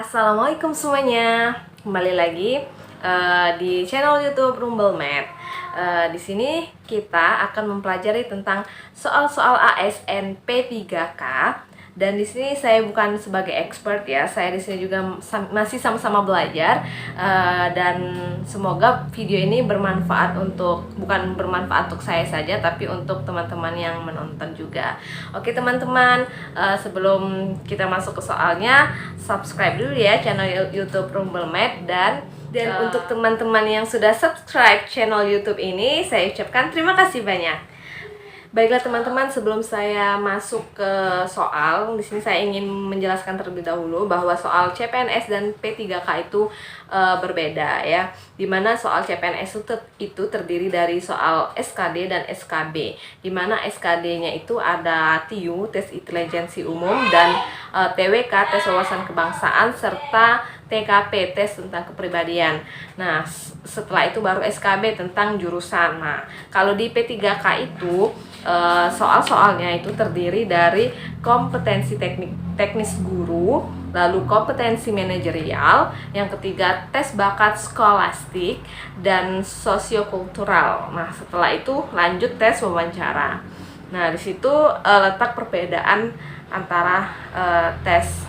Assalamualaikum semuanya, kembali lagi di channel YouTube Rumblemed. Di sini kita akan mempelajari tentang soal-soal ASN P3K. Dan di sini saya bukan sebagai expert ya, saya di sini juga masih sama-sama belajar. Dan semoga video ini bukan bermanfaat untuk saya saja, tapi untuk teman-teman yang menonton juga. Oke teman-teman, sebelum kita masuk ke soalnya, subscribe dulu ya channel YouTube Rumblemed. Dan untuk teman-teman yang sudah subscribe channel YouTube ini, saya ucapkan terima kasih banyak. Baiklah teman-teman, sebelum saya masuk ke soal, di sini saya ingin menjelaskan terlebih dahulu bahwa soal CPNS dan P3K itu berbeda ya. Dimana soal CPNS itu terdiri dari soal SKD dan SKB. Dimana SKD-nya itu ada TIU, tes intelijensi umum, dan TWK, tes wawasan kebangsaan, serta TKP, tes tentang kepribadian. Nah, setelah itu baru SKB tentang jurusan. Nah, kalau di P3K itu soal-soalnya itu terdiri dari kompetensi teknis guru, lalu kompetensi manajerial, yang ketiga tes bakat skolastik, dan sosiokultural. Nah, setelah itu lanjut tes wawancara. Nah, di situ letak perbedaan antara tes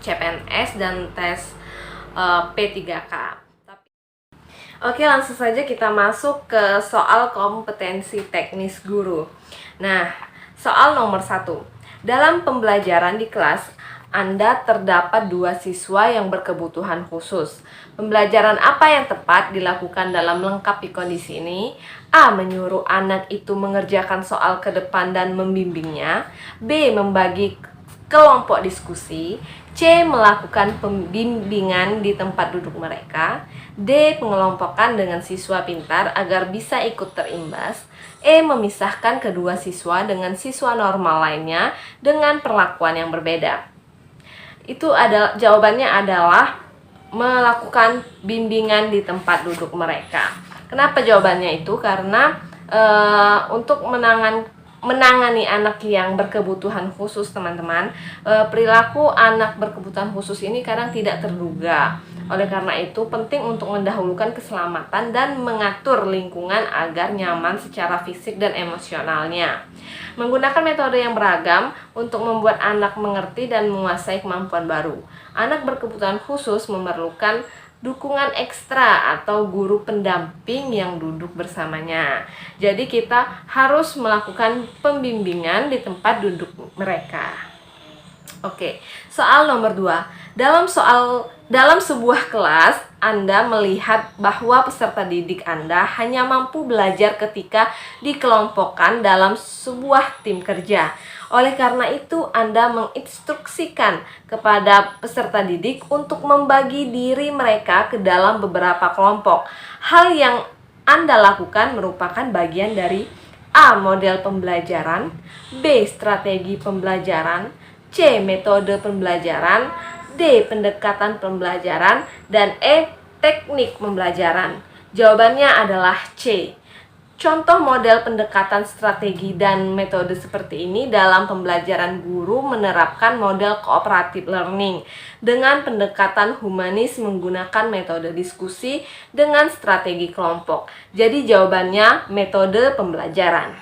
CPNS dan tes P3K. Oke, langsung saja kita masuk ke soal kompetensi teknis guru. Nah, soal nomor 1. Dalam pembelajaran di kelas, Anda terdapat 2 siswa yang berkebutuhan khusus. Pembelajaran apa yang tepat dilakukan dalam melengkapi kondisi ini? A. Menyuruh anak itu mengerjakan soal ke depan dan membimbingnya. B. Membagi kelompok diskusi. C. Melakukan pembimbingan di tempat duduk mereka. D. Pengelompokan dengan siswa pintar agar bisa ikut terimbas. E. Memisahkan kedua siswa dengan siswa normal lainnya dengan perlakuan yang berbeda. Jawabannya adalah melakukan bimbingan di tempat duduk mereka. Kenapa jawabannya itu? Karena untuk menangani anak yang berkebutuhan khusus, teman-teman, perilaku anak berkebutuhan khusus ini kadang tidak terduga. Oleh karena itu penting untuk mendahulukan keselamatan dan mengatur lingkungan agar nyaman secara fisik dan emosionalnya. Menggunakan metode yang beragam untuk membuat anak mengerti dan menguasai kemampuan baru. Anak berkebutuhan khusus memerlukan dukungan ekstra atau guru pendamping yang duduk bersamanya. Jadi kita harus melakukan pembimbingan di tempat duduk mereka. Oke, soal nomor 2. Dalam sebuah kelas, Anda melihat bahwa peserta didik Anda hanya mampu belajar ketika dikelompokkan dalam sebuah tim kerja. Oleh karena itu, Anda menginstruksikan kepada peserta didik untuk membagi diri mereka ke dalam beberapa kelompok. Hal yang Anda lakukan merupakan bagian dari A. Model pembelajaran, B. Strategi pembelajaran, C. Metode pembelajaran, D. Pendekatan pembelajaran, dan E. Teknik pembelajaran. Jawabannya adalah C. Contoh model pendekatan strategi dan metode seperti ini dalam pembelajaran guru menerapkan model cooperative learning dengan pendekatan humanis menggunakan metode diskusi dengan strategi kelompok. Jadi jawabannya metode pembelajaran.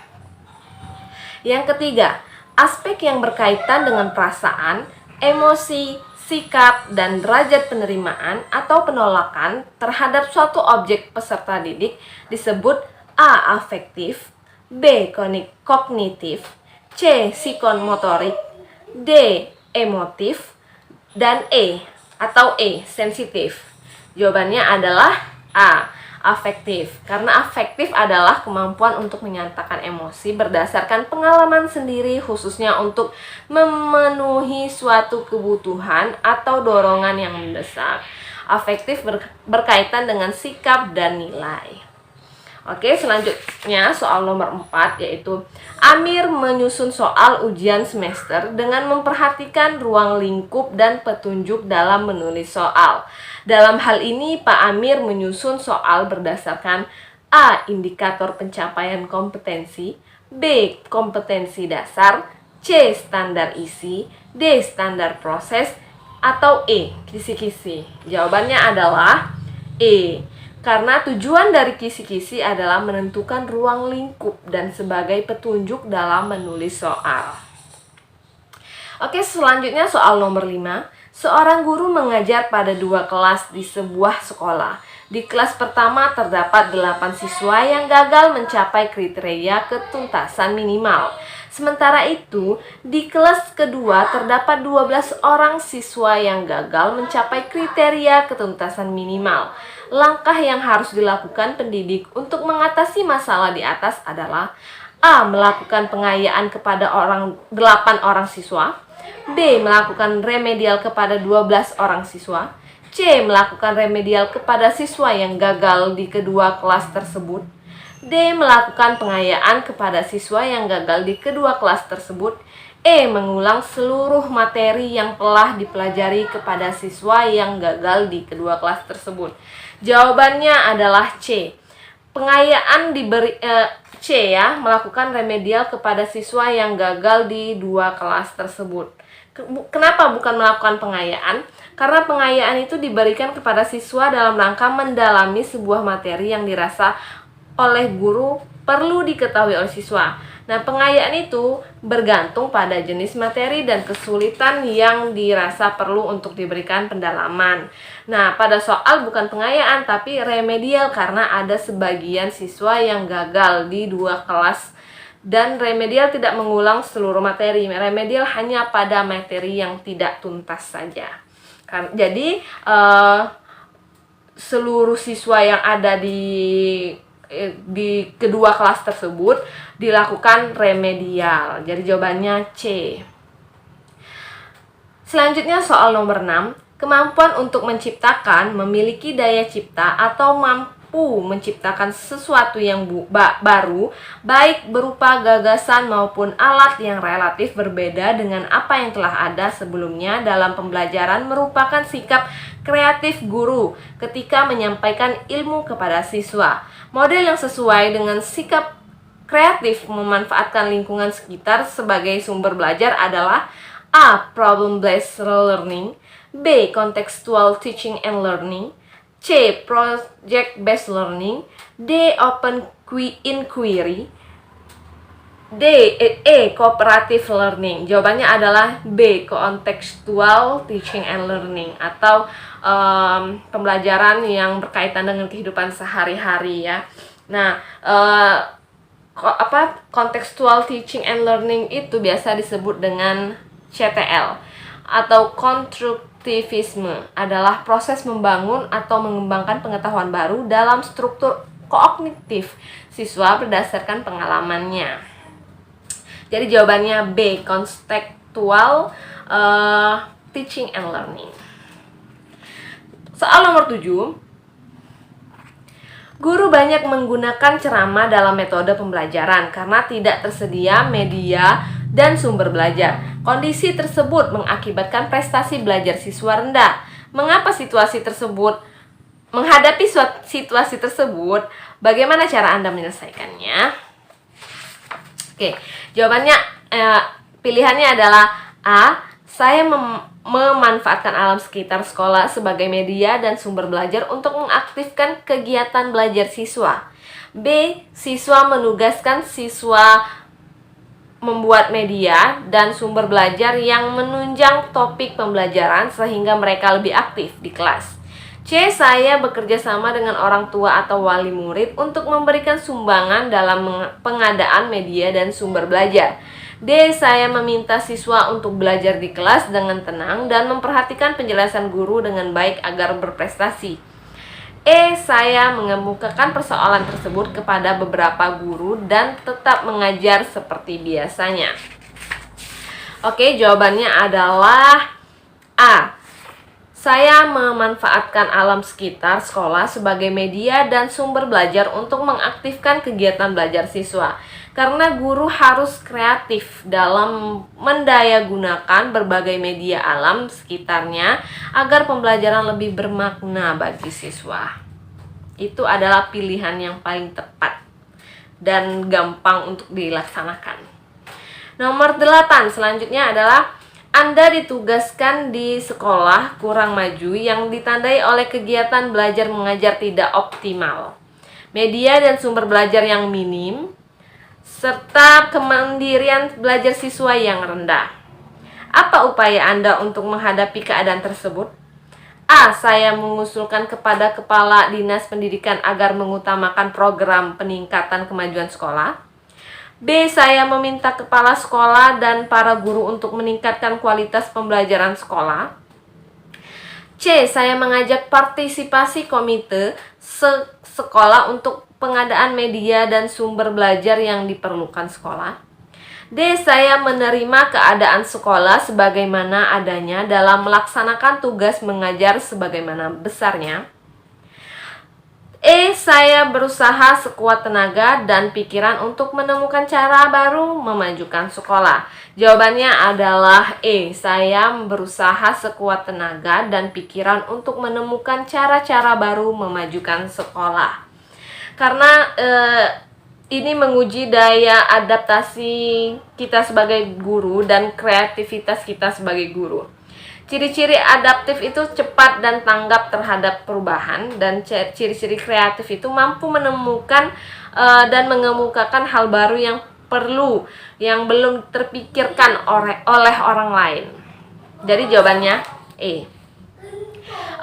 Yang ketiga, aspek yang berkaitan dengan perasaan, emosi, sikap, dan derajat penerimaan atau penolakan terhadap suatu objek peserta didik disebut A. Afektif, B. Kognitif, C. Psikomotorik, D. Emotif, dan E. Sensitif. Jawabannya adalah A. Afektif. Karena afektif adalah kemampuan untuk menyatakan emosi berdasarkan pengalaman sendiri, khususnya untuk memenuhi suatu kebutuhan atau dorongan yang mendesak. Afektif berkaitan dengan sikap dan nilai. Oke, selanjutnya soal nomor 4, yaitu Amir menyusun soal ujian semester dengan memperhatikan ruang lingkup dan petunjuk dalam menulis soal. Dalam hal ini, Pak Amir menyusun soal berdasarkan A. Indikator pencapaian kompetensi, B. Kompetensi dasar, C. Standar isi, D. Standar proses, atau E, kisi-kisi? Jawabannya adalah E. Karena tujuan dari kisi-kisi adalah menentukan ruang lingkup dan sebagai petunjuk dalam menulis soal. Oke, selanjutnya soal nomor 5. Seorang guru mengajar pada 2 kelas di sebuah sekolah. Di kelas pertama terdapat 8 siswa yang gagal mencapai kriteria ketuntasan minimal. Sementara itu, di kelas kedua terdapat 12 orang siswa yang gagal mencapai kriteria ketuntasan minimal. Langkah yang harus dilakukan pendidik untuk mengatasi masalah di atas adalah A. Melakukan pengayaan kepada 8 orang siswa. B. Melakukan remedial kepada 12 orang siswa. C. Melakukan remedial kepada siswa yang gagal di kedua kelas tersebut. D. Melakukan pengayaan kepada siswa yang gagal di kedua kelas tersebut. E. Mengulang seluruh materi yang telah dipelajari kepada siswa yang gagal di kedua kelas tersebut. Jawabannya adalah C. Pengayaan C ya, melakukan remedial kepada siswa yang gagal di 2 kelas tersebut. Kenapa bukan melakukan pengayaan? Karena pengayaan itu diberikan kepada siswa dalam rangka mendalami sebuah materi yang dirasa oleh guru perlu diketahui oleh siswa. Nah, pengayaan itu bergantung pada jenis materi dan kesulitan yang dirasa perlu untuk diberikan pendalaman. Nah, pada soal bukan pengayaan tapi remedial karena ada sebagian siswa yang gagal di 2 kelas. Dan remedial tidak mengulang seluruh materi. Remedial hanya pada materi yang tidak tuntas saja. Jadi seluruh siswa yang ada di kedua kelas tersebut dilakukan remedial. Jadi jawabannya C. Selanjutnya soal nomor 6. Kemampuan untuk menciptakan, memiliki daya cipta atau mampu menciptakan sesuatu yang baru, baik berupa gagasan maupun alat yang relatif berbeda dengan apa yang telah ada sebelumnya dalam pembelajaran merupakan sikap kreatif guru ketika menyampaikan ilmu kepada siswa. Model yang sesuai dengan sikap kreatif memanfaatkan lingkungan sekitar sebagai sumber belajar adalah A. Problem-based learning, B. Contextual teaching and learning, C. Project-based learning, D. Open inquiry, E. Cooperative learning. Jawabannya adalah B. Contextual teaching and learning atau pembelajaran yang berkaitan dengan kehidupan sehari-hari ya. Nah, contextual teaching and learning itu biasa disebut dengan CTL atau konstruktivisme, adalah proses membangun atau mengembangkan pengetahuan baru dalam struktur kognitif siswa berdasarkan pengalamannya. Jadi jawabannya B. Contextual teaching and learning. Soal nomor 7. Guru banyak menggunakan ceramah dalam metode pembelajaran karena tidak tersedia media dan sumber belajar. Kondisi tersebut mengakibatkan prestasi belajar siswa rendah. Mengapa menghadapi situasi tersebut, bagaimana cara Anda menyelesaikannya? Oke, jawabannya pilihannya adalah A. Saya memanfaatkan alam sekitar sekolah sebagai media dan sumber belajar untuk mengaktifkan kegiatan belajar siswa. B. Siswa menugaskan siswa membuat media dan sumber belajar yang menunjang topik pembelajaran sehingga mereka lebih aktif di kelas. C. Saya bekerja sama dengan orang tua atau wali murid untuk memberikan sumbangan dalam pengadaan media dan sumber belajar. D. Saya meminta siswa untuk belajar di kelas dengan tenang dan memperhatikan penjelasan guru dengan baik agar berprestasi. E. Saya mengemukakan persoalan tersebut kepada beberapa guru dan tetap mengajar seperti biasanya. Oke, jawabannya adalah A. Saya memanfaatkan alam sekitar sekolah sebagai media dan sumber belajar untuk mengaktifkan kegiatan belajar siswa. Karena guru harus kreatif dalam mendayagunakan berbagai media alam sekitarnya agar pembelajaran lebih bermakna bagi siswa. Itu adalah pilihan yang paling tepat dan gampang untuk dilaksanakan. Nomor 8 selanjutnya adalah Anda ditugaskan di sekolah kurang maju yang ditandai oleh kegiatan belajar mengajar tidak optimal, media dan sumber belajar yang minim, serta kemandirian belajar siswa yang rendah. Apa upaya Anda untuk menghadapi keadaan tersebut? A. Saya mengusulkan kepada Kepala Dinas Pendidikan agar mengutamakan program peningkatan kemajuan sekolah. B. Saya meminta kepala sekolah dan para guru untuk meningkatkan kualitas pembelajaran sekolah. C. Saya mengajak partisipasi komite sekolah untuk pengadaan media dan sumber belajar yang diperlukan sekolah. D. Saya menerima keadaan sekolah sebagaimana adanya dalam melaksanakan tugas mengajar sebagaimana besarnya. E. Saya berusaha sekuat tenaga dan pikiran untuk menemukan cara baru memajukan sekolah. Jawabannya adalah E. Saya berusaha sekuat tenaga dan pikiran untuk menemukan cara-cara baru memajukan sekolah. Karena ini menguji daya adaptasi kita sebagai guru dan kreativitas kita sebagai guru. Ciri-ciri adaptif itu cepat dan tanggap terhadap perubahan, dan ciri-ciri kreatif itu mampu menemukan dan mengemukakan hal baru yang belum terpikirkan oleh orang lain. Jadi jawabannya E.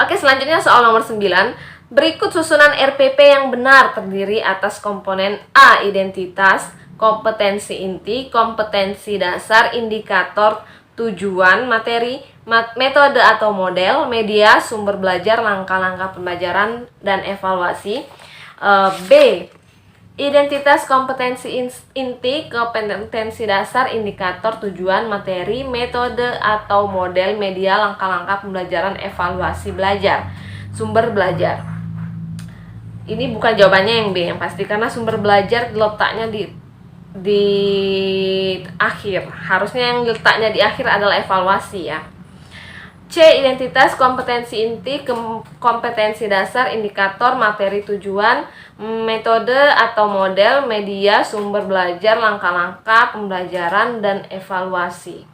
Oke, selanjutnya soal nomor 9. Berikut susunan RPP yang benar terdiri atas komponen A. Identitas, kompetensi inti, kompetensi dasar, indikator, tujuan, materi, metode atau model, media, sumber belajar, langkah-langkah pembelajaran, dan evaluasi. B. Identitas, kompetensi inti, kompetensi dasar, indikator, tujuan, materi, metode atau model, media, langkah-langkah pembelajaran, evaluasi belajar, sumber belajar. Ini bukan jawabannya yang B yang pasti, karena sumber belajar letaknya di akhir. Harusnya yang letaknya di akhir adalah evaluasi ya. C. Identitas, kompetensi inti, kompetensi dasar, indikator, materi, tujuan, metode atau model, media, sumber belajar, langkah-langkah pembelajaran, dan evaluasi.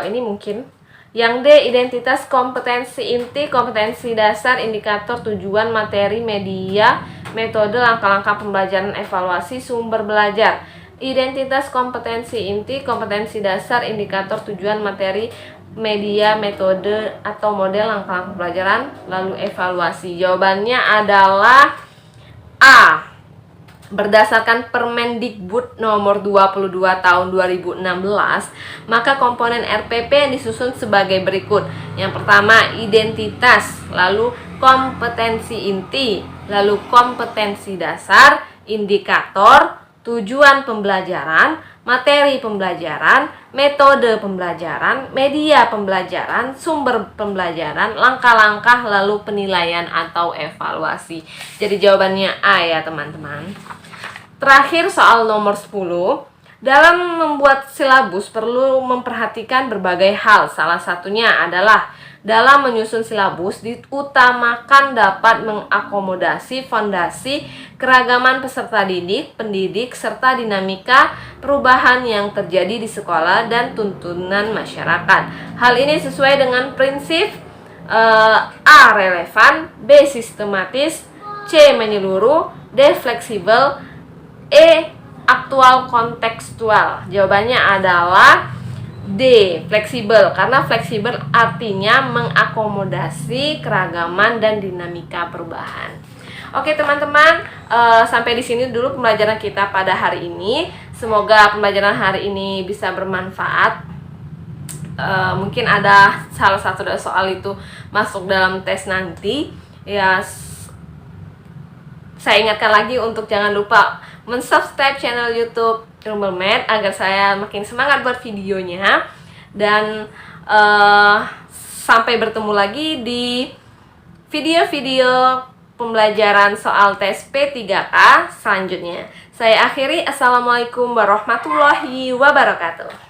Ini mungkin. Yang D. Identitas, kompetensi inti, kompetensi dasar, indikator, tujuan, materi, media, metode, langkah-langkah pembelajaran, evaluasi, sumber belajar. Identitas, kompetensi inti, kompetensi dasar, indikator, tujuan, materi, media, metode atau model, langkah-langkah pembelajaran, lalu evaluasi. Jawabannya adalah A. Berdasarkan Permendikbud nomor 22 tahun 2016, maka komponen RPP yang disusun sebagai berikut. Yang pertama, identitas, lalu kompetensi inti, lalu kompetensi dasar, indikator, tujuan pembelajaran, materi pembelajaran, metode pembelajaran, media pembelajaran, sumber pembelajaran, langkah-langkah, lalu penilaian atau evaluasi. Jadi jawabannya A ya teman-teman. Terakhir soal nomor 10. Dalam membuat silabus perlu memperhatikan berbagai hal. Salah satunya adalah dalam menyusun silabus diutamakan dapat mengakomodasi fondasi keragaman peserta didik, pendidik, serta dinamika perubahan yang terjadi di sekolah dan tuntunan masyarakat. Hal ini sesuai dengan prinsip A. Relevan, B. Sistematis, C. Menyeluruh, D. Fleksibel, E. Aktual kontekstual. Jawabannya adalah D. Fleksibel, karena fleksibel artinya mengakomodasi keragaman dan dinamika perubahan. Oke teman-teman, sampai di sini dulu pembelajaran kita pada hari ini. Semoga pembelajaran hari ini bisa bermanfaat. Mungkin ada salah satu dari soal itu masuk dalam tes nanti. Ya, saya ingatkan lagi untuk jangan lupa mensubscribe channel YouTube Rumble Math agar saya makin semangat buat videonya. Dan sampai bertemu lagi di video-video pembelajaran soal tes P3K selanjutnya. Saya akhiri. Assalamualaikum warahmatullahi wabarakatuh.